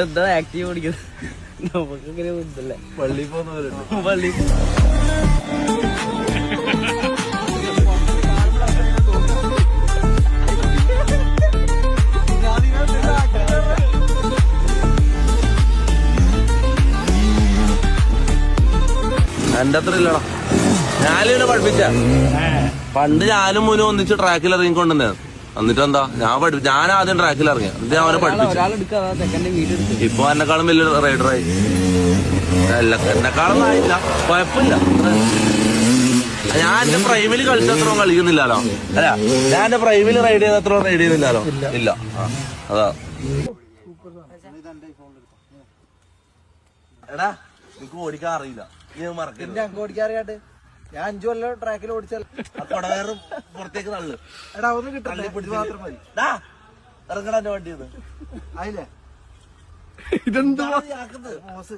എന്താ ആക്റ്റീവ് ഓടിക്കുന്നത് നമുക്കിങ്ങനെ ബുദ്ധല്ലേ പള്ളി പോകുന്നവരുണ്ട്. പള്ളി എന്റെ അത്ര ഇല്ലടാ. ഞാനിവനെ പഠിപ്പിച്ച പണ്ട് ഞാനും മുന്നും ഒന്നിച്ച് ട്രാക്കിൽ ഇറങ്ങിക്കൊണ്ടെന്നെ. എന്നിട്ട് എന്താ ഞാൻ ആദ്യം ട്രാക്കിൽ ഇറങ്ങിയ എന്നിട്ട് ഞാൻ അവനെ പഠിപ്പിച്ചു. ഇപ്പൊ എന്നെക്കാളും വലിയ റൈഡറായി. എന്നെക്കാളും ആയില്ല, കുഴപ്പമില്ല. ഞാൻ എന്റെ പ്രൈമില് കളിച്ചത്രോ കളിക്കുന്നില്ലല്ലോ. അല്ല, ഞാൻ എന്റെ പ്രൈമില് റൈഡ് ചെയ്തത്രോ റൈഡ് ചെയ്യുന്നില്ലല്ലോ. ഇല്ല, അതാ. എടാ എനിക്ക് ഓടിക്കാൻ അറിയില്ല. ഓടിക്കാറിയാട്ട് ഞാൻ 5 കൊല്ലം ട്രാക്കിൽ ഓടിച്ചാൽ കൊടവേറും പുറത്തേക്ക് തള്ളു. എടാ ഒന്ന് കിട്ടല്ലേ മാത്രം മതി. ഇറങ്ങടാ എന്റെ വണ്ടി. അതില്ലേ ഇതെന്താ മോസ്